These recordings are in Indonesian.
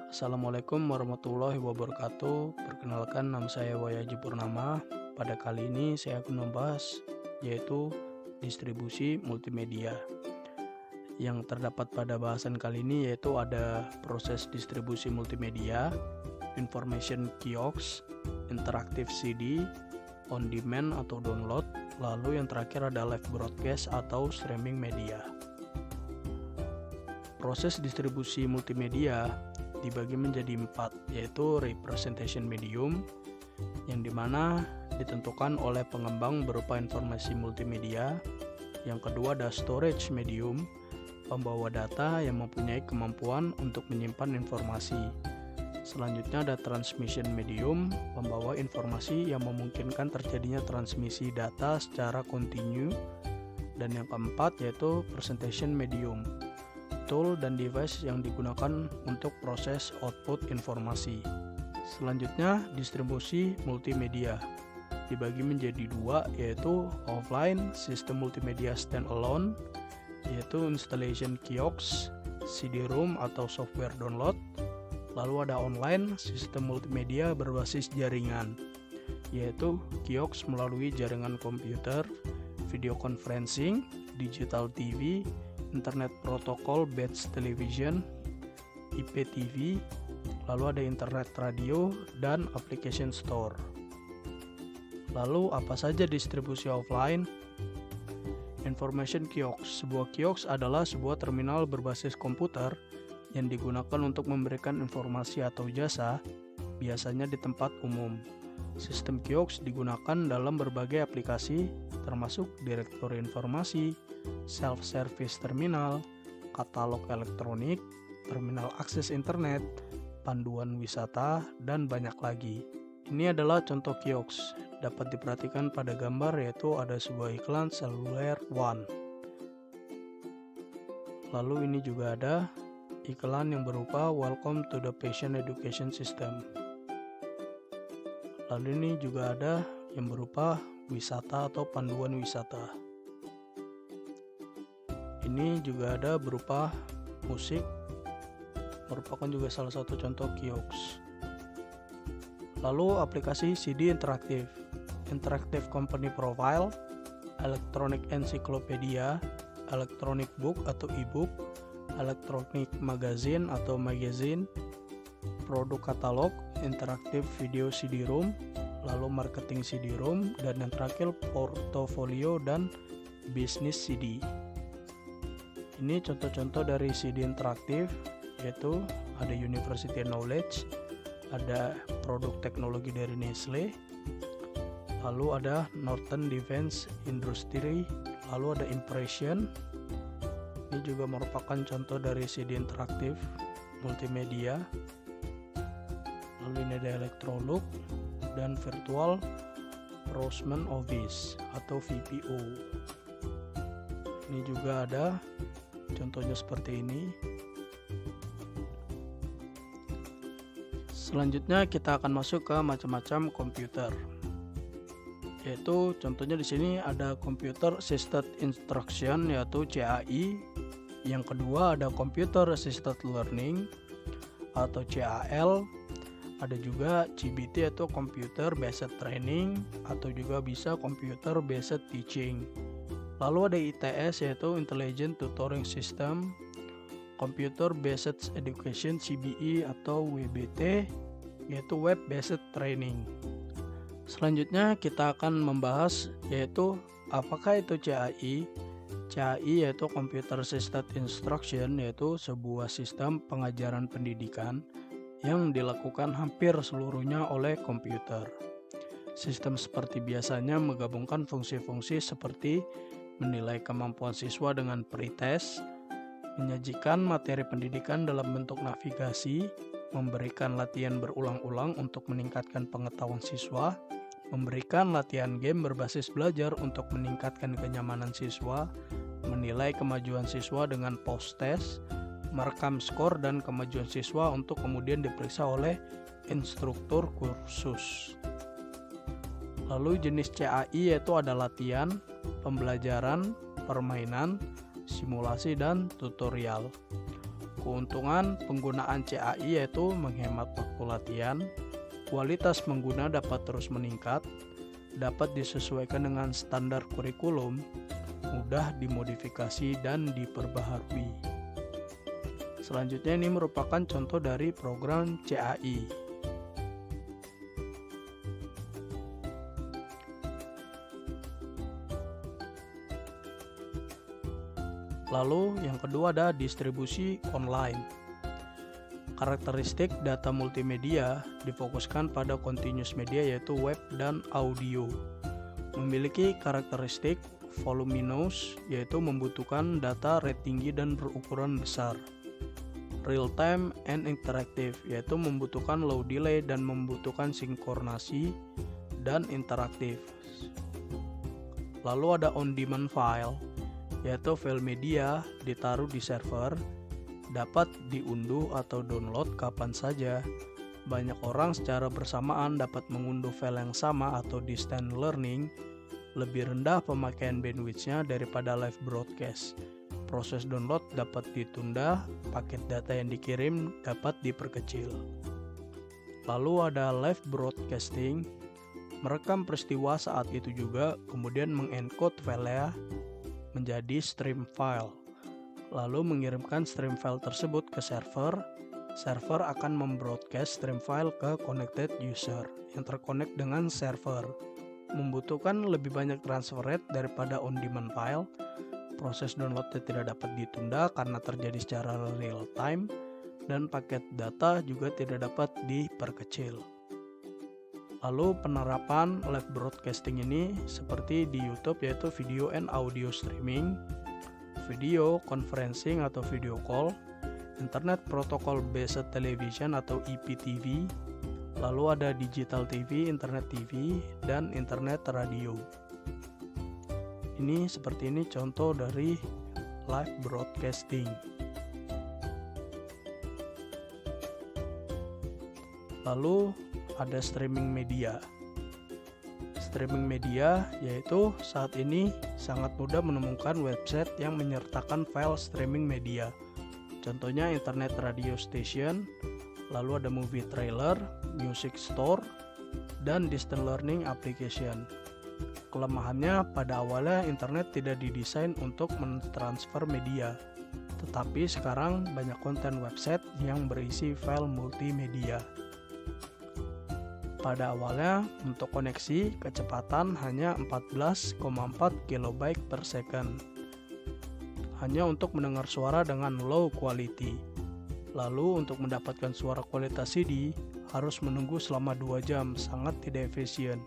Assalamualaikum warahmatullahi wabarakatuh. Perkenalkan, nama saya Wayaji Purnama. Pada kali ini saya akan membahas yaitu distribusi multimedia. Yang terdapat pada bahasan kali ini yaitu ada proses distribusi multimedia, information kiosk, interaktif CD, on demand atau download, lalu yang terakhir ada live broadcast atau streaming media. Proses distribusi multimedia dibagi menjadi 4, yaitu representation medium, yang dimana ditentukan oleh pengembang berupa informasi multimedia. Yang kedua ada storage medium, pembawa data yang mempunyai kemampuan untuk menyimpan informasi. Selanjutnya ada transmission medium, pembawa informasi yang memungkinkan terjadinya transmisi data secara kontinu. Dan yang keempat yaitu presentation medium, tool dan device yang digunakan untuk proses output informasi. Selanjutnya distribusi multimedia dibagi menjadi 2, yaitu offline sistem multimedia standalone, yaitu installation kiosk, CD-ROM atau software download. Lalu ada online sistem multimedia berbasis jaringan, yaitu kiosk melalui jaringan komputer, video conferencing, digital TV, internet protokol batch television, IPTV, lalu ada internet radio dan application store. Lalu apa saja distribusi offline? Information kiosk. Sebuah kiosk adalah sebuah terminal berbasis komputer yang digunakan untuk memberikan informasi atau jasa, biasanya di tempat umum. Sistem kiosk digunakan dalam berbagai aplikasi, termasuk direktori informasi, self-service terminal, katalog elektronik, terminal akses internet, panduan wisata, dan banyak lagi. Ini adalah contoh kiosk. Dapat diperhatikan pada gambar yaitu ada sebuah iklan seluler One. Lalu ini juga ada iklan yang berupa Welcome to the Patient Education System. Lalu ini juga ada yang berupa wisata atau panduan wisata. Ini juga ada berupa musik, merupakan juga salah satu contoh kiosk. Lalu aplikasi CD interaktif, Interactive Company Profile, Electronic Encyclopedia, Electronic Book atau e-book, Electronic Magazine atau magazine, produk katalog, interaktif video CD-ROM, lalu marketing CD-ROM, dan yang terakhir portofolio dan bisnis CD. Ini contoh-contoh dari CD interaktif, yaitu ada University Knowledge, ada produk teknologi dari Nestle, lalu ada Norton Defense Industry, lalu ada Impression. Ini juga merupakan contoh dari CD interaktif multimedia. Lalu ini ada Electrolux dan Virtual Roseman Office atau VPO. Ini juga ada contohnya seperti ini. Selanjutnya kita akan masuk ke macam-macam komputer. Yaitu contohnya di sini ada Computer Assisted Instruction yaitu CAI. Yang kedua ada Computer Assisted Learning atau CAL. Ada juga CBT atau Computer Based Training atau juga bisa Computer Based Teaching. Lalu ada ITS yaitu Intelligent Tutoring System, Computer Based Education CBE atau WBT yaitu Web Based Training. Selanjutnya kita akan membahas yaitu apakah itu CAI. CAI yaitu Computer Assisted Instruction, yaitu sebuah sistem pengajaran pendidikan yang dilakukan hampir seluruhnya oleh komputer. Sistem seperti biasanya menggabungkan fungsi-fungsi seperti menilai kemampuan siswa dengan pretest, menyajikan materi pendidikan dalam bentuk navigasi, memberikan latihan berulang-ulang untuk meningkatkan pengetahuan siswa, memberikan latihan game berbasis belajar untuk meningkatkan kenyamanan siswa, menilai kemajuan siswa dengan post-test, merekam skor dan kemajuan siswa untuk kemudian diperiksa oleh instruktur kursus. Lalu jenis CAI yaitu ada latihan, pembelajaran, permainan, simulasi, dan tutorial. Keuntungan penggunaan CAI yaitu menghemat waktu latihan, kualitas pengguna dapat terus meningkat, dapat disesuaikan dengan standar kurikulum, mudah dimodifikasi dan diperbaharui. Selanjutnya ini merupakan contoh dari program CAI. Lalu yang kedua ada distribusi online. Karakteristik data multimedia difokuskan pada continuous media yaitu web dan audio. Memiliki karakteristik voluminous yaitu membutuhkan data rate tinggi dan berukuran besar. Real time and interactive yaitu membutuhkan low delay dan membutuhkan sinkronasi dan interaktif. Lalu ada on demand file yaitu file media ditaruh di server, dapat diunduh atau download kapan saja. Banyak orang secara bersamaan dapat mengunduh file yang sama atau distance learning, lebih rendah pemakaian bandwidth-nya daripada live broadcast. Proses download dapat ditunda, paket data yang dikirim dapat diperkecil. Lalu ada live broadcasting, merekam peristiwa saat itu juga, kemudian mengencode filenya menjadi stream file, lalu mengirimkan stream file tersebut ke server. Server akan membroadcast stream file ke connected user yang terkonek dengan server. Membutuhkan lebih banyak transfer rate daripada on-demand file. Proses downloadnya tidak dapat ditunda karena terjadi secara real time, dan paket data juga tidak dapat diperkecil. Lalu penerapan live broadcasting ini seperti di YouTube yaitu video and audio streaming, video conferencing atau video call, internet protocol based television atau IPTV, lalu ada digital TV, internet TV, dan internet radio. Ini seperti ini contoh dari live broadcasting. Lalu ada streaming media. Streaming media yaitu saat ini sangat mudah menemukan website yang menyertakan file streaming media. Contohnya internet radio station, lalu ada movie trailer, music store, dan distance learning application. Kelemahannya pada awalnya internet tidak didesain untuk mentransfer media, tetapi sekarang banyak konten website yang berisi file multimedia. Pada awalnya untuk koneksi kecepatan hanya 14,4 KB per second, hanya untuk mendengar suara dengan low quality. Lalu untuk mendapatkan suara kualitas CD harus menunggu selama 2 jam, sangat tidak efisien.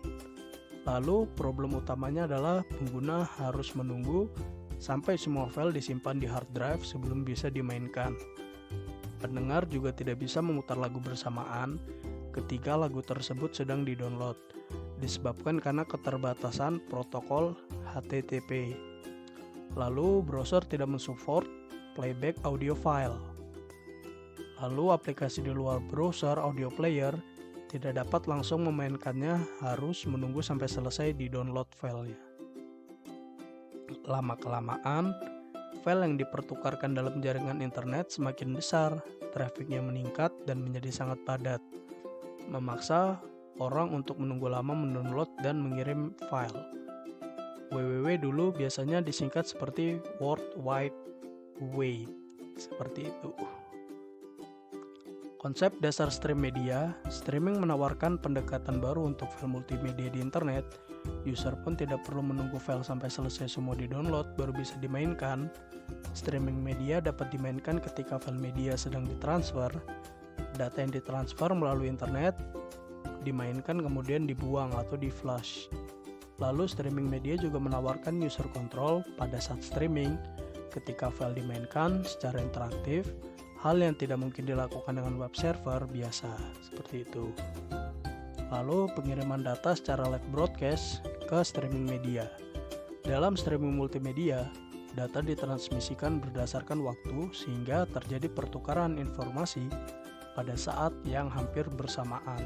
Lalu problem utamanya adalah pengguna harus menunggu sampai semua file disimpan di hard drive sebelum bisa dimainkan. Pendengar juga tidak bisa memutar lagu bersamaan ketika lagu tersebut sedang di-download, disebabkan karena keterbatasan protokol HTTP. Lalu browser tidak mensupport playback audio file. Lalu aplikasi di luar browser audio player tidak dapat langsung memainkannya, harus menunggu sampai selesai di-download filenya. Lama-kelamaan, file yang dipertukarkan dalam jaringan internet semakin besar, trafiknya meningkat dan menjadi sangat padat, memaksa orang untuk menunggu lama mendownload dan mengirim file. www dulu biasanya disingkat seperti World Wide Web, seperti itu. Konsep dasar stream media, streaming menawarkan pendekatan baru untuk file multimedia di internet. User pun tidak perlu menunggu file sampai selesai semua di-download baru bisa dimainkan. Streaming media dapat dimainkan ketika file media sedang ditransfer. Data yang ditransfer melalui internet dimainkan kemudian dibuang atau di-flash. Lalu streaming media juga menawarkan user control pada saat streaming ketika file dimainkan secara interaktif, hal yang tidak mungkin dilakukan dengan web server biasa, seperti itu. Lalu pengiriman data secara live broadcast ke streaming media. Dalam streaming multimedia, data ditransmisikan berdasarkan waktu sehingga terjadi pertukaran informasi pada saat yang hampir bersamaan.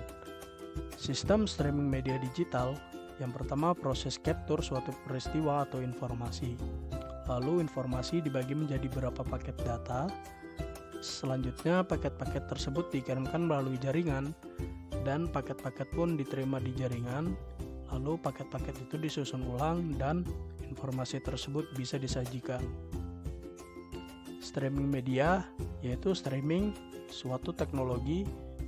Sistem streaming media digital, yang pertama proses capture suatu peristiwa atau informasi. Lalu informasi dibagi menjadi beberapa paket data. Selanjutnya, paket-paket tersebut dikirimkan melalui jaringan, dan paket-paket pun diterima di jaringan. Lalu paket-paket itu disusun ulang dan informasi tersebut bisa disajikan. Streaming media yaitu streaming suatu teknologi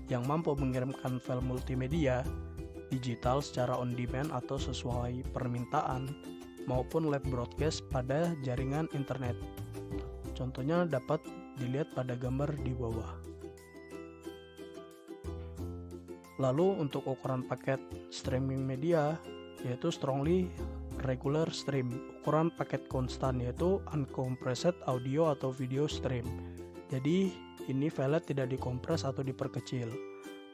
yang mampu mengirimkan file multimedia digital secara on demand atau sesuai permintaan maupun live broadcast pada jaringan internet. Contohnya dapat dilihat pada gambar di bawah. Lalu untuk ukuran paket streaming media yaitu strongly regular stream, ukuran paket konstan yaitu uncompressed audio atau video stream. Jadi ini file tidak dikompres atau diperkecil.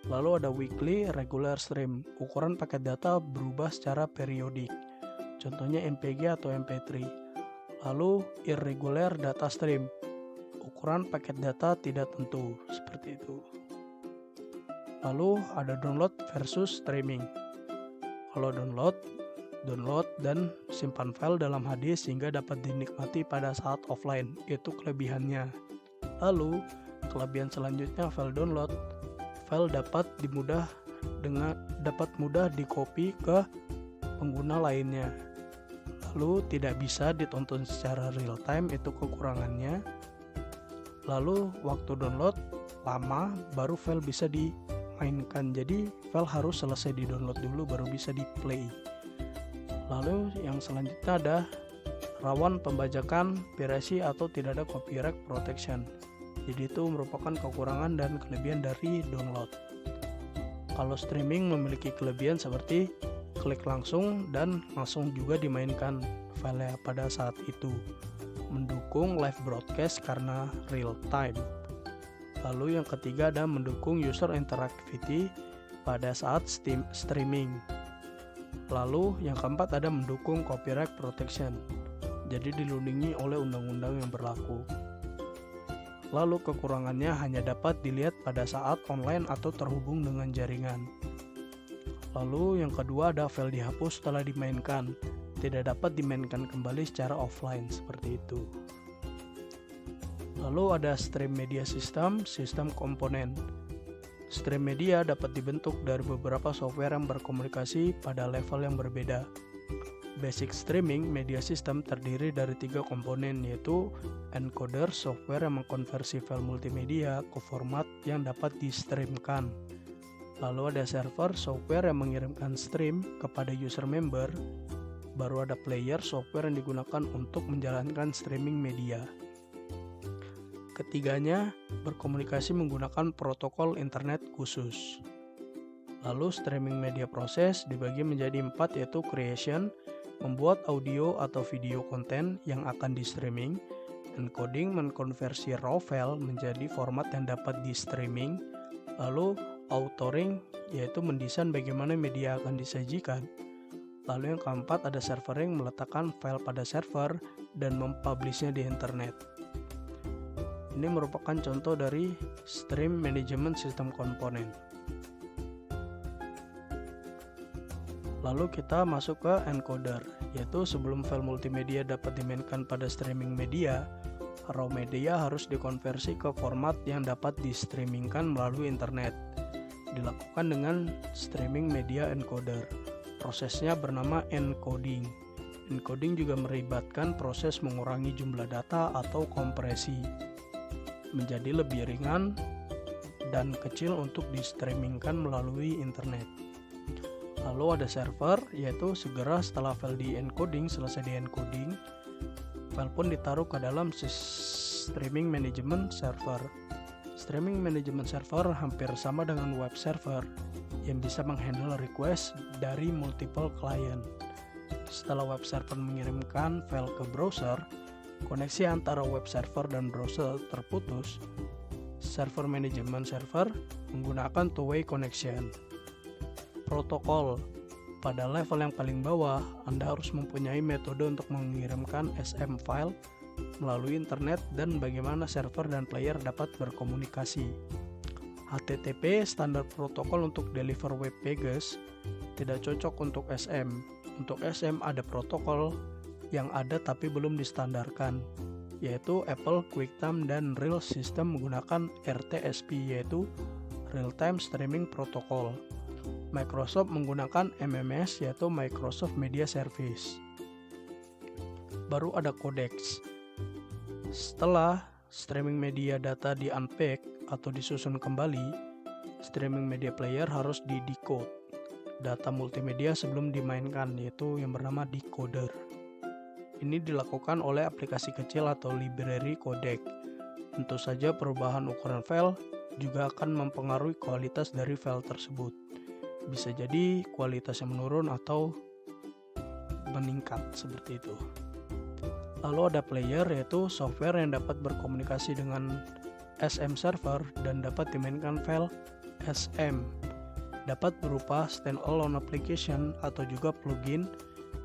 Lalu ada weekly regular stream, ukuran paket data berubah secara periodik. Contohnya MPG atau MP3. Lalu irregular data stream, ukuran paket data tidak tentu, seperti itu. Lalu ada download versus streaming. Kalau download dan simpan file dalam HD sehingga dapat dinikmati pada saat offline, itu kelebihannya. Lalu kelebihan selanjutnya file download, file dapat mudah dikopi ke pengguna lainnya. Lalu tidak bisa ditonton secara real time, itu kekurangannya. Lalu waktu download lama baru file bisa dimainkan, jadi file harus selesai di download dulu baru bisa di play. Lalu yang selanjutnya ada rawan pembajakan, piracy atau tidak ada copyright protection. Jadi itu merupakan kekurangan dan kelebihan dari download. Kalau streaming memiliki kelebihan seperti klik langsung dan langsung juga dimainkan file pada saat itu. Mendukung live broadcast karena real time. Lalu yang ketiga ada mendukung user interactivity pada saat streaming. Lalu yang keempat ada mendukung copyright protection. Jadi dilindungi oleh undang-undang yang berlaku. Lalu kekurangannya hanya dapat dilihat pada saat online atau terhubung dengan jaringan. Lalu yang kedua ada file dihapus setelah dimainkan, tidak dapat dimainkan kembali secara offline, seperti itu. Lalu ada stream media system komponen. Stream media dapat dibentuk dari beberapa software yang berkomunikasi pada level yang berbeda. Basic streaming media system terdiri dari 3 komponen, yaitu encoder, software yang mengkonversi file multimedia ke format yang dapat di-streamkan. Lalu ada server, software yang mengirimkan stream kepada user member. Baru ada player, software yang digunakan untuk menjalankan streaming media. Ketiganya berkomunikasi menggunakan protokol internet khusus. Lalu streaming media proses dibagi menjadi 4, yaitu creation, membuat audio atau video konten yang akan di-streaming, encoding, mengkonversi raw file menjadi format yang dapat di-streaming, lalu authoring, yaitu mendesain bagaimana media akan disajikan. Lalu yang keempat ada servering, meletakkan file pada server dan mempublishnya di internet. Ini merupakan contoh dari stream management system komponen. Lalu kita masuk ke encoder, yaitu sebelum file multimedia dapat dimainkan pada streaming media, raw media harus dikonversi ke format yang dapat di-streamingkan melalui internet. Dilakukan dengan streaming media encoder. Prosesnya bernama encoding. Encoding juga melibatkan proses mengurangi jumlah data atau kompresi menjadi lebih ringan dan kecil untuk di-streamingkan melalui internet. Lalu ada server, yaitu segera setelah file selesai di-encoding, file pun ditaruh ke dalam streaming management server. Streaming management server hampir sama dengan web server yang bisa menghandle request dari multiple client. Setelah web server mengirimkan file ke browser, koneksi antara web server dan browser terputus. Server management server menggunakan two-way connection. Protokol. Pada level yang paling bawah, Anda harus mempunyai metode untuk mengirimkan SM file melalui internet dan bagaimana server dan player dapat berkomunikasi. HTTP, standar protokol untuk deliver web pages, tidak cocok untuk SM. Untuk SM ada protokol yang ada tapi belum distandarkan, yaitu Apple QuickTime dan Real System menggunakan RTSP, yaitu Real Time Streaming Protocol. Microsoft menggunakan MMS, yaitu Microsoft Media Service. Baru ada Codex. Setelah streaming media data di-unpack atau disusun kembali, streaming media player harus di-decode data multimedia sebelum dimainkan, yaitu yang bernama decoder. Ini dilakukan oleh aplikasi kecil atau library codec. Tentu saja perubahan ukuran file juga akan mempengaruhi kualitas dari file tersebut. Bisa jadi kualitasnya menurun atau meningkat seperti itu. Lalu ada player, yaitu software yang dapat berkomunikasi dengan SM server dan dapat dimainkan file SM. Dapat berupa standalone application atau juga plugin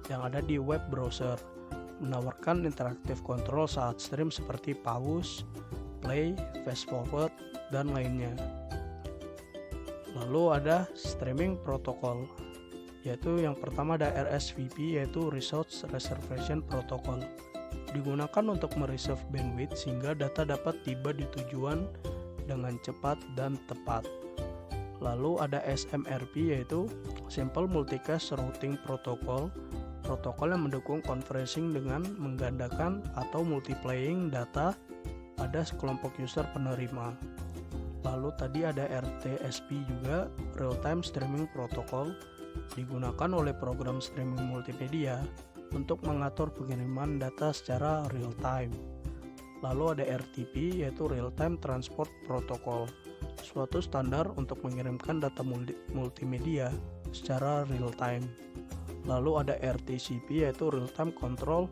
yang ada di web browser, menawarkan interaktif control saat stream seperti pause, play, fast forward, dan lainnya. Lalu ada streaming protocol, yaitu yang pertama ada RSVP, yaitu Resource Reservation Protocol. Digunakan untuk mereserve bandwidth sehingga data dapat tiba di tujuan dengan cepat dan tepat. Lalu ada SMRP, yaitu Simple Multicast Routing Protocol, protokol yang mendukung conferencing dengan menggandakan atau multiplying data pada sekelompok user penerima. Lalu tadi ada RTSP juga, Real Time Streaming Protocol, digunakan oleh program streaming multimedia untuk mengatur pengiriman data secara real time. Lalu ada RTP, yaitu Real Time Transport Protocol, suatu standar untuk mengirimkan data multimedia secara real time. Lalu ada RTCP, yaitu Real Time Control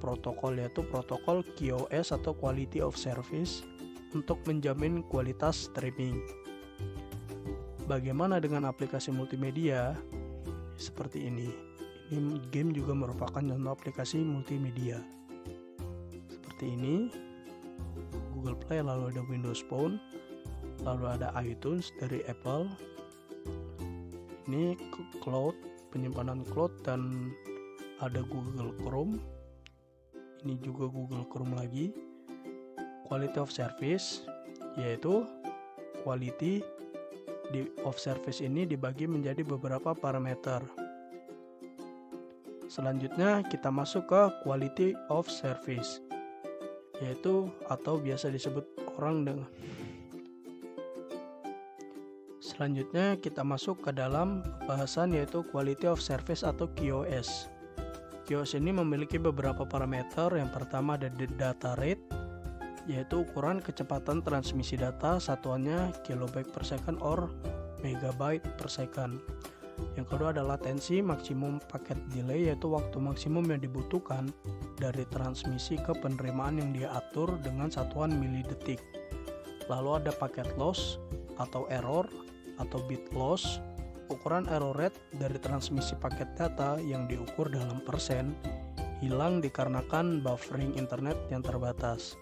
Protocol, yaitu protokol QoS atau Quality of Service untuk menjamin kualitas streaming. Bagaimana dengan aplikasi multimedia? Seperti ini. Ini game juga merupakan contoh aplikasi multimedia. Seperti ini. Google Play, lalu ada Windows Phone, lalu ada iTunes dari Apple. Ini cloud, penyimpanan cloud, dan ada Google Chrome. Ini juga Google Chrome lagi. Quality of service, yaitu quality of service ini dibagi menjadi beberapa parameter. Selanjutnya kita masuk ke quality of service, yaitu atau biasa disebut orang dengan. Selanjutnya kita masuk ke dalam bahasan, yaitu quality of service atau QoS. QoS ini memiliki beberapa parameter. Yang pertama ada data rate, yaitu ukuran kecepatan transmisi data, satuannya kilobyte per second or megabyte per second. Yang kedua ada latensi, maksimum paket delay, yaitu waktu maksimum yang dibutuhkan dari transmisi ke penerimaan yang diatur dengan satuan milidetik. Lalu ada paket loss atau error atau bit loss, ukuran error rate dari transmisi paket data yang diukur dalam persen hilang dikarenakan buffering internet yang terbatas.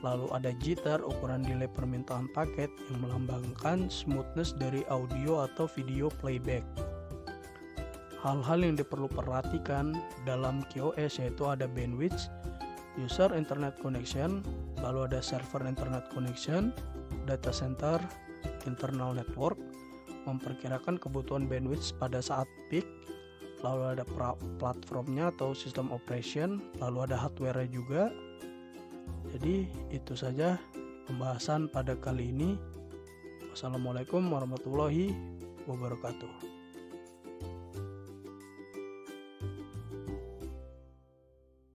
Lalu ada jitter, ukuran delay permintaan paket yang melambangkan smoothness dari audio atau video playback. Hal-hal yang diperlu perhatikan dalam QoS yaitu ada bandwidth, user internet connection, lalu ada server internet connection, data center, internal network, memperkirakan kebutuhan bandwidth pada saat peak, lalu ada platformnya atau sistem operation, lalu ada hardware juga. Jadi itu saja pembahasan pada kali ini. Wassalamualaikum warahmatullahi wabarakatuh.